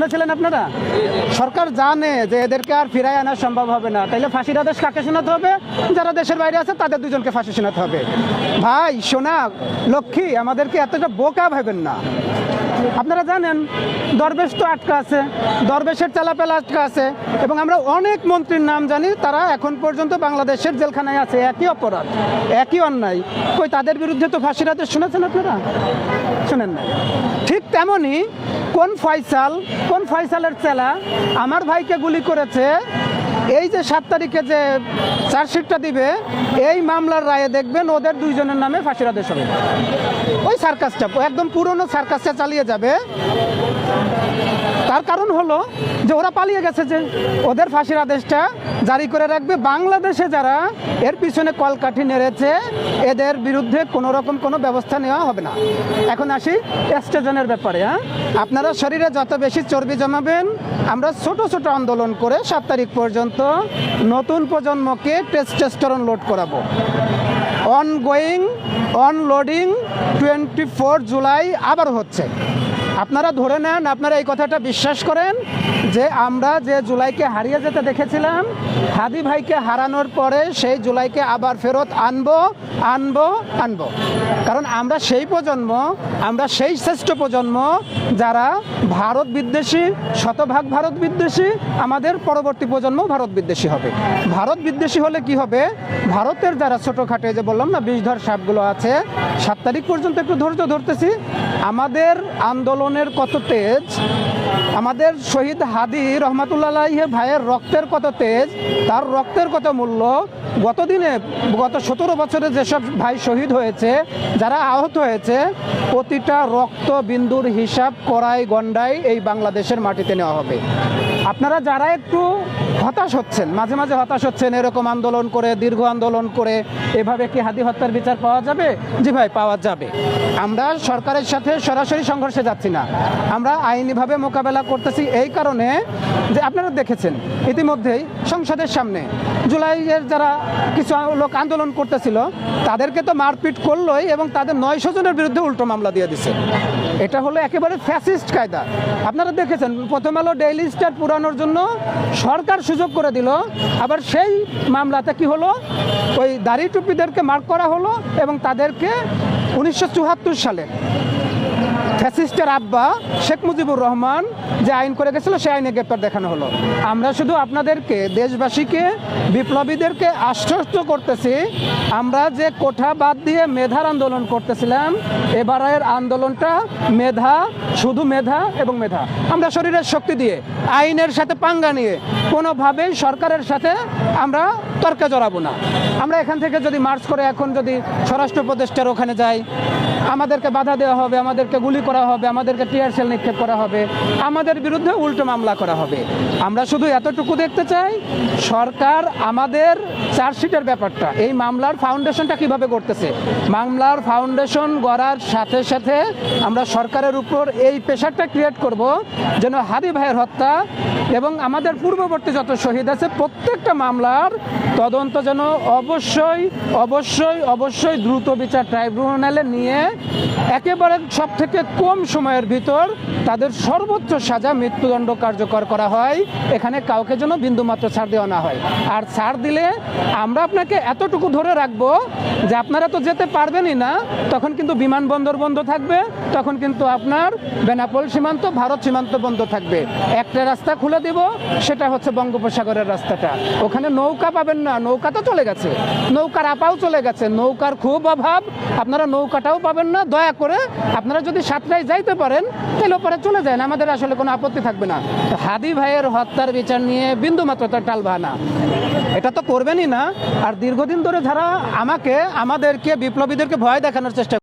করেছিলেন আপনারা? সরকার জানে যে এদেরকে আর ফিরায় আনা সম্ভব হবে না, তাইলে ফাঁসির আদেশ কাকে শোনাতে হবে? যারা দেশের বাইরে আছে তাদের দুজনকে ফাঁসি শোনাতে হবে। ভাই সোনা লক্ষ্মী, আমাদেরকে এতটা বোকা ভাবেন না। আপনারা জানেন দরবেশ তো আটকা আছে, দরবেশের চালাপেলা আটকা আছে, এবং আমরা অনেক মন্ত্রীর নাম জানি, তারা এখন পর্যন্ত বাংলাদেশের জেলখানায় আছে। একই অপরাধ, একই অন্যায়, কই তাদের বিরুদ্ধে তো ফাঁসির আদেশ শুনেছেন আপনারা? শোনেন না। ঠিক তেমনই কোন ফয়সালের চেলা আমার ভাইকে গুলি করেছে, এই যে 7 তারিখে যে চার্জশিটটা দিবে, এই মামলার রায়ে দেখবেন ওদের দুইজনের নামে ফাঁসির আদেশ হবে। ওই সার্কাসটা একদম পুরনো সার্কাসটা চালিয়ে যাবে। তার কারণ হলো যে ওরা পালিয়ে গেছে, যে ওদের ফাঁসির আদেশটা জারি করে রাখবে। বাংলাদেশে যারা এর পিছনে কলকাঠি নেড়েছে এদের বিরুদ্ধে কোনো রকম কোনো ব্যবস্থা নেওয়া হবে না। এখন আসি এস্টেজনের ব্যাপারে। আপনারা শরীরে যত বেশি চর্বি জমাবেন, আমরা ছোট ছোট আন্দোলন করে 7 তারিখ পর্যন্ত নতুন প্রজন্মকে টেস্টোস্টেরন লোড করাবো। অনগোয়িং অনলোডিং 24 জুলাই আবার হচ্ছে। আপনারা ধরে নেন, আপনারা এই কথাটা বিশ্বাস করেন যে আমরা যে জুলাইকে হারিয়ে যেতে দেখেছিলাম, হাদি ভাইকে হারানোর পরে সেই জুলাইকে আবার ফেরত আনবো। কারণ আমরা সেই প্রজন্ম, আমরা সেই শ্রেষ্ঠ প্রজন্ম যারা ভারত বিদ্বেষী, শতভাগ ভারত বিদ্বেষী। আমাদের পরবর্তী প্রজন্ম ভারত বিদ্বেষী হবে। ভারত বিদ্বেষী হলে কি হবে? ভারতের যারা ছোটোখাটো, যে বললাম না বিষধর সাপগুলো আছে, 7 তারিখ পর্যন্ত একটু ধৈর্য ধরতেছি। আমাদের আন্দোলনের কত তেজ, আমাদের শহীদ হাদি রহমাতুল্লাহ আলাইহি ভাইয়ের রক্তের কত তেজ, তার রক্তের কত মূল্য। গত 17 বছরে যেসব ভাই শহীদ হয়েছে, যারা আহত হয়েছে, প্রতিটা রক্ত বিন্দুর হিসাব কড়াই গন্ডাই এই বাংলাদেশের মাটিতে নেওয়া হবে। আপনারা যারা একটু হতাশ হচ্ছেন, মাঝে মাঝে হতাশ হচ্ছেন, এরকম আন্দোলন করে, দীর্ঘ আন্দোলন করে এভাবে কি হাদি হত্যার বিচার পাওয়া যাবে? জি ভাই, পাওয়া যাবে। আমরা সরকারের সাথে সরাসরি সংঘর্ষে যাচ্ছি না, আমরা আইনিভাবে মোকাবেলা করতেছি। এই কারণে যে আপনারা দেখেছেন ইতিমধ্যেই সংসদের সামনে জুলাইয়ের যারা কিছু লোক আন্দোলন করতেছিল, তাদেরকে তো মারপিট করলোই, এবং তাদের 900 জনের বিরুদ্ধে উল্টো মামলা দিয়ে দিছে। এটা হলো একেবারে ফ্যাসিস্ট কায়দা। আপনারা দেখেছেন প্রথম আলো ডেইলি স্টার পুরানোর জন্য সরকার সুযোগ করে দিল, আবার সেই মামলাতে কি হলো, ওই দাড়ি টুপিদেরকে মার্ক করা হলো, এবং তাদেরকে 1974 সালে ফ্যাসিস্টের আব্বা শেখ মুজিবুর রহমান যে আইন করে গেছিল, সেই আইনে গ্রেপ্তার দেখানো হলো। আমরা শুধু আপনাদেরকে, দেশবাসীকে, বিপ্লবীদেরকে আশ্বস্ত করতেছি, আমরা যে কোঠা বাদ দিয়ে মেধার আন্দোলন করতেছিলাম, এবারের আন্দোলনটা মেধা, শুধু মেধা এবং মেধা। আমরা শরীরের শক্তি দিয়ে, আইনের সাথে পাঙ্গা নিয়ে কোনোভাবেই সরকারের সাথে আমরা তর্কে জড়াবো না। আমরা এখান থেকে যদি মার্চ করে এখন যদি স্বরাষ্ট্র উপদেষ্টার ওখানে যাই, আমাদেরকে বাধা দেওয়া হবে, আমাদেরকে গুলি করা হবে, আমাদেরকে টিয়ার সেল নিক্ষেপ করা হবে, আমাদের বিরুদ্ধে উল্টো মামলা করা হবে। আমরা শুধু এতটুকু দেখতে চাই, সরকার আমাদের চার্জশিটের ব্যাপারটা, এই মামলার ফাউন্ডেশনটা কিভাবে করতেছে। মামলার ফাউন্ডেশন গড়ার সাথে সাথে আমরা সরকারের উপর এই প্রেশারটা ক্রিয়েট করব, যেন হাদি ভাইয়ের হত্যা এবং আমাদের পূর্ববর্তী যত শহীদ আছে প্রত্যেকটা মামলার তদন্ত যেন অবশ্যই দ্রুত বিচার ট্রাইব্যুনালে নিয়ে একেবারে সব থেকে কম সময়ের ভিতর তাদের সর্বোচ্চ সাজা, মৃত্যুদণ্ড কার্যকর করা হয়। এখানে কাউকে যেন বিন্দুমাত্র ছাড় দেওয়া না হয়। আর ছাড় দিলে আমরা আপনাকে এতটুকু ধরে রাখবো যে আপনারা তো যেতে পারবেনই না, তখন কিন্তু বিমানবন্দর বন্ধ থাকবে, তখন কিন্তু আপনার বেনাপোল সীমান্ত, ভারত সীমান্ত বন্ধ থাকবে। একটা রাস্তা খুলে দিব, সেটা হচ্ছে বঙ্গোপসাগরের রাস্তাটা। ওখানে নৌকা পাবেন না, নৌকা তো চলে গেছে, নৌকার আপাও চলে গেছে, নৌকার খুব অভাব, আপনারা নৌকাটাও পাবেন না। দয়া করে আপনারা যদি সাতটায় যাইতে পারেন তাহলে ওপরে চলে যায়, আমাদের আসলে কোনো আপত্তি থাকবে না। হাদি ভাইয়ের হত্যার বিচার নিয়ে বিন্দুমাত্র তার টালবাহানা এটা তো করবেনই না। আর দীর্ঘদিন ধরে যারা আমাদেরকে, বিপ্লবীদেরকে ভয় দেখানোর চেষ্টা